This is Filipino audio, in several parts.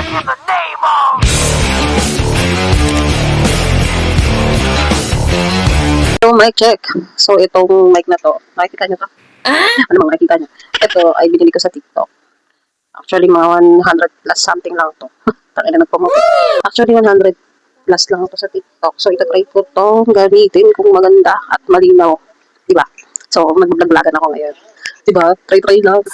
in the name of... So, mic check. So, itong mic na to, makikita nyo to? Ano bang makikita nyo? Ito ay binili ko sa TikTok. Actually, mga 100 plus something lang to. Tangin na nagpromote. Actually, 100 plus lang to sa TikTok. So, ito-try ko to gamitin kung maganda at malinaw. Diba? So, mag-vlog-vlogan ako ngayon. Diba? Try-try lang.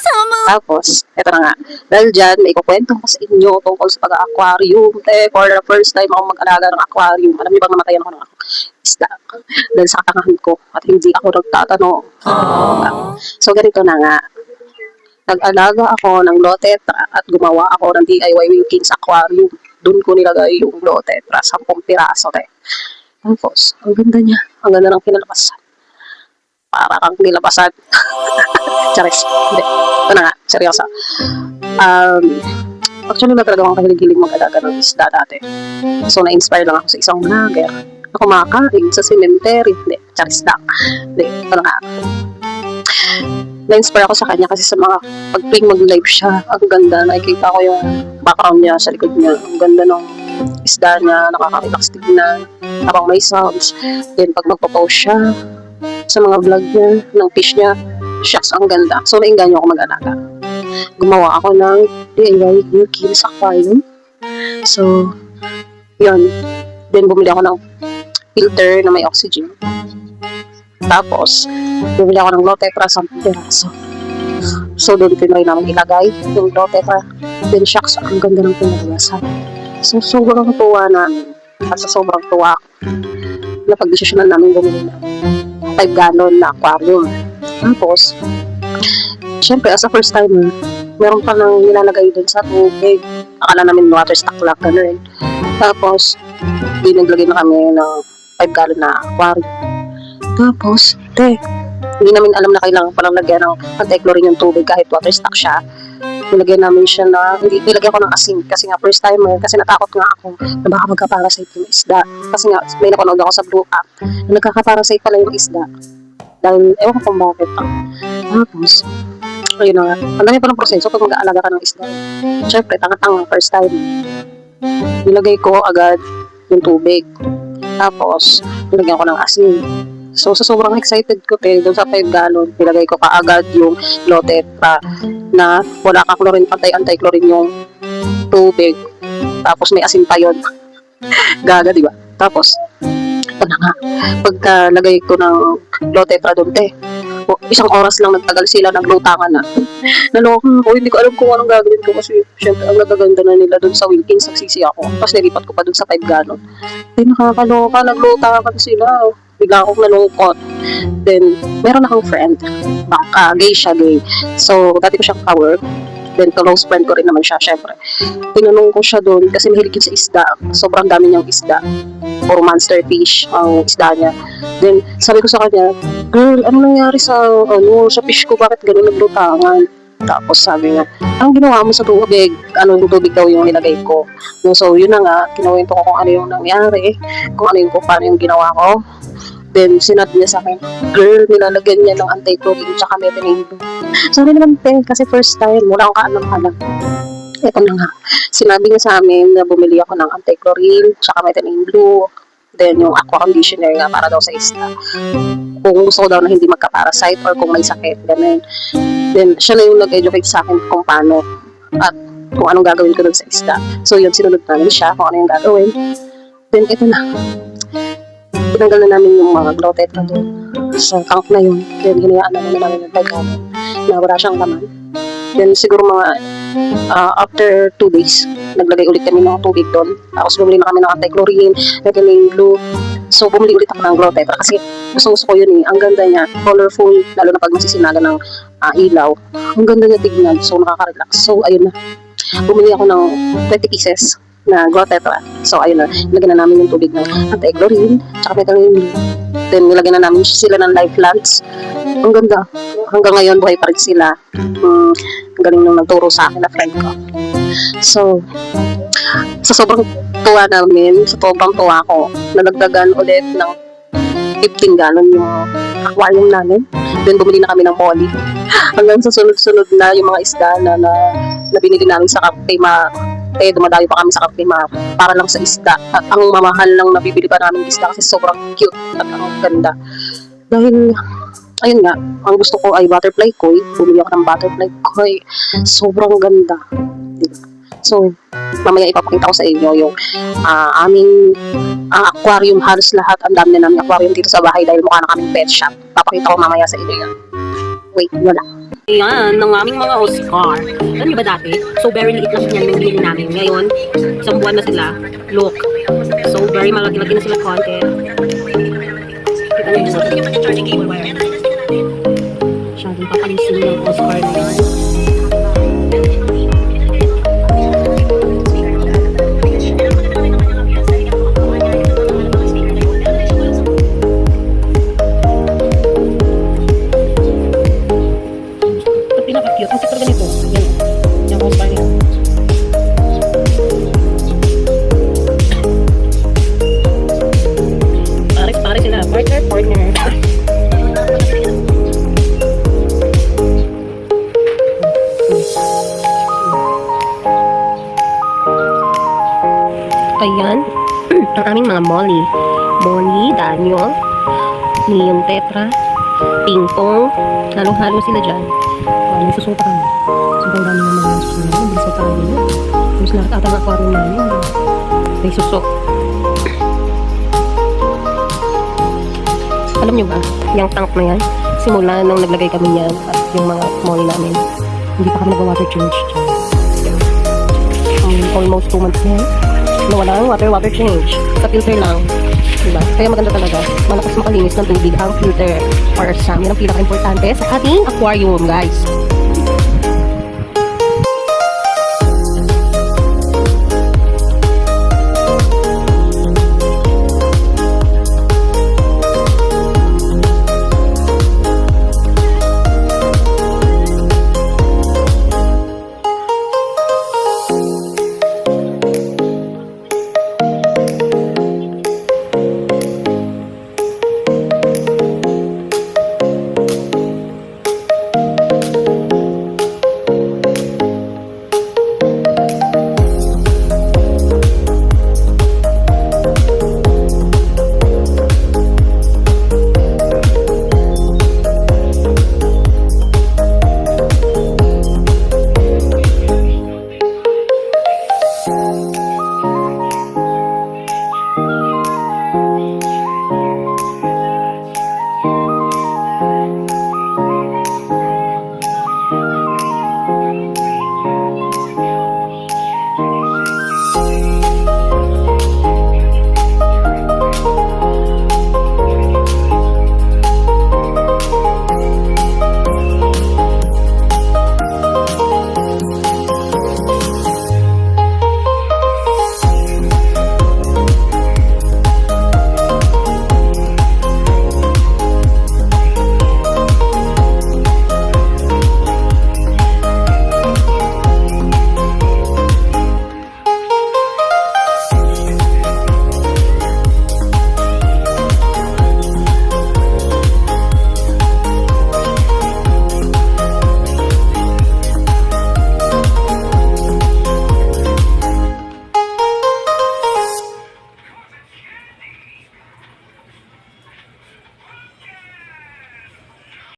Tapos, eto na nga. Dahil dyan, may ikukwento ko sa inyo tungkol sa pag-aquarium. For the first time ako mag-alaga ng aquarium. Alam niyo bang namatayan ako ng isda? Dahil sa katangahan ko. At hindi ako nagtatanong. So, ganito na nga. Nag-alaga ako ng lotetra at gumawa ako ng DIY Wilkins Aquarium. Doon ko nilagay yung lotetra, 10 piraso. Tapos, ang ganda niya. Ang ganda ng kinalabasan. Para kang nilabasan. Charis. Hindi. Ito na nga. Seryoso. Actually, na talaga akong kahilig-hilig mag-alaga ng isda dati. So, na-inspire lang ako sa isang vlogger na kumakain sa cemetery. Hindi. Charis lang. Hindi. Ito na nga. Na-inspire ako sa kanya kasi sa mga pag-tuwing mag-live siya. Ang ganda. Nakikita ko yung background niya sa likod niya. Ang ganda ng isda niya. Nakaka-relax tignan. Habang may sounds. Then, pag magpo-post siya sa mga vlog niya, ng fish niya, shucks, ang ganda. So, nainganyo ako mag-alaga. Gumawa ako ng DIY Wilkins Aquarium. So, yun. Then, bumili ako ng filter na may oxygen. Tapos, bumili ako ng lotetra 10 piraso. So, doon pinry namin ilagay yung lotetra. Then, shucks, ang ganda ng pinagawasan. So, sobrang tuwa namin. At sa sobrang tuwa, napag-desisyonan namin bumili na 5 gallon na aquarium. Tapos, syempre, as a first timer, meron pa nang nilalagay dun sa tubig. Akala namin water stock lang, gano'n. Tapos, naglagay na kami ng 5 gallon na aquarium. Tapos, hindi namin alam na kailangan palang lagyan ng anti-chlorine yung tubig kahit water stock siya. Nilagyan namin siya na, nilagyan ko ng asin kasi nga first timer, kasi natakot nga ako na baka magka-parasite yung isda. Kasi nga, may napanood ako sa Blue App na nagkaka-parasite pala yung isda. Dahil, ewan ko kung bakit. Tapos, ayun na nga. Ang dami pa ng proseso pag mag-aalaga ka ng isda. Siyempre, tanga-tanga first time. Nilagay ko agad yung tubig. Tapos, nilagyan ko ng asin. So, sa sobrang excited ko, doon sa 5 gallon, nilagay ko kaagad yung lotetra na wala ka chlorine, anti-chlorine yung tubig. Tapos, may asin pa yun. Gaga, di ba? Tapos, ito na nga. Pagka lagay ko ng lotetra doon, isang oras lang nagtagal sila, naglutangan na. Naloko ako, hindi ko alam kung anong gagawin ko kasi syempre ang nagaganda na nila doon sa Wilkins, nagsisi ako. Tapos nilipat ko pa doon sa 5 gallon. Then nakakaloka, naglutangan sila. Bigla akong nalungkot. Then, meron akong friend. Gay siya, gay. So, dati ko siyang ka-work. Then, close friend ko rin naman siya, syempre. Tinanong ko siya doon kasi mahilig yun sa isda. Sobrang dami niyang isda. Or monster fish ang isda niya. Then, sabi ko sa kanya, girl, ano nangyari sa fish ko? Bakit ganun naglutangan? Tapos sabi niya, anong ginawa mo sa tubig? Anong tubig daw yung nilagay ko? So, yun na nga, kinawento ko kung ano yung nangyari, kung ano yung paano yung ginawa ko. Then, sinabi niya sa akin, girl, nilalagyan niya ng anti-chlorine tsaka methylene blue. Sabi naman, kasi first time, wala akong kaalam-alam. Ito na nga, sinabi niya sa amin na bumili ako ng anti-chlorine tsaka methylene blue. Then, yung aqua conditioner nga para daw sa isda. Kung gusto ko daw na hindi magka-parasite or kung may sakit, ganun. Then, siya na yung nag-educate sa akin kung paano at kung anong gagawin ko dun sa isda. So, yun, sinunod namin siya kung ano yung gagawin. Then, ito na. Tinanggal na namin yung mga lotetra doon sa tank na yun. Then, hinayaan na namin yung 5 gallon na wala siyang laman. Then, siguro mga after 2 days, naglagay ulit kami ng tubig doon. Tapos, bumili na kami ng anti-chlorine, methylene blue. So, bumili ulit ako ng lotetra kasi gusto ko yun eh. Ang ganda niya, colorful, lalo na pag masisinaga ng ilaw. Ang ganda niya tignan, so nakaka-relax. So, ayun na. Bumili ako ng 20 pieces na lotetra. So, ayun na. Nilagyan na namin yung tubig ng anti-chlorine, tsaka methylene blue. Then, nilagyan na namin sila ng live plants. Ang ganda. Hanggang ngayon, buhay pa rin sila. Galing nung nagturo sa akin na friend ko. So, sa sobrang tuwa namin, sa sobrang tuwa ko, nalagdagan ulit ng 15 gallon yung aquarium namin. Then, bumili na kami ng molly. Hanggang sa sunod-sunod na yung mga isda na binili namin sa kay Kaya dumadayo pa kami sa Cafe Mar para lang sa isda. At ang mamahal lang nabibili pa namin isda kasi sobrang cute at ang ganda. Dahil, ayun nga, ang gusto ko ay butterfly koi. Bumili ako ng butterfly koi. Sobrang ganda. Diba? So, mamaya ipapakita ko sa inyo yung aming aquarium. Halos lahat, ang dami na namin aquarium dito sa bahay dahil mukha na kaming pet shop. Papakita ko mamaya sa inyo yan. Wait, wala. Ayan, ng aming mga Oscar. Alam niyo ba dati? So, very liit lang yan yung binili namin. Ngayon, isang buwan na sila. Look. So, very malaki-laki na sila konti. Kita niyo yun. Masyadong papalisin yung Oscar na yan. Pinaka-cute. Ang cute ganito. Yan. Yung Oscar niya. Pare sila. Partner. Ayan. Ang aming mga Molly. Daniel, Neon Tetra, Ping Pong. Halong-halo sila dyan. May susuta kami. Sobrang dami naman yung susunod. Hindi sa tayo. Tapos nakatata ng aquarium namin. May suso. Alam nyo ba, yung tank na yan, simula nung naglagay kami yan at yung mga molly namin, hindi pa kami nag-water change. Almost 2 months na. Nawala ang water change. Sa filter lang. Diba? Kaya maganda talaga. Malakas makalinis ng tubig ang filter or SAM. Yan ang pinaka-importante sa ating aquarium, guys.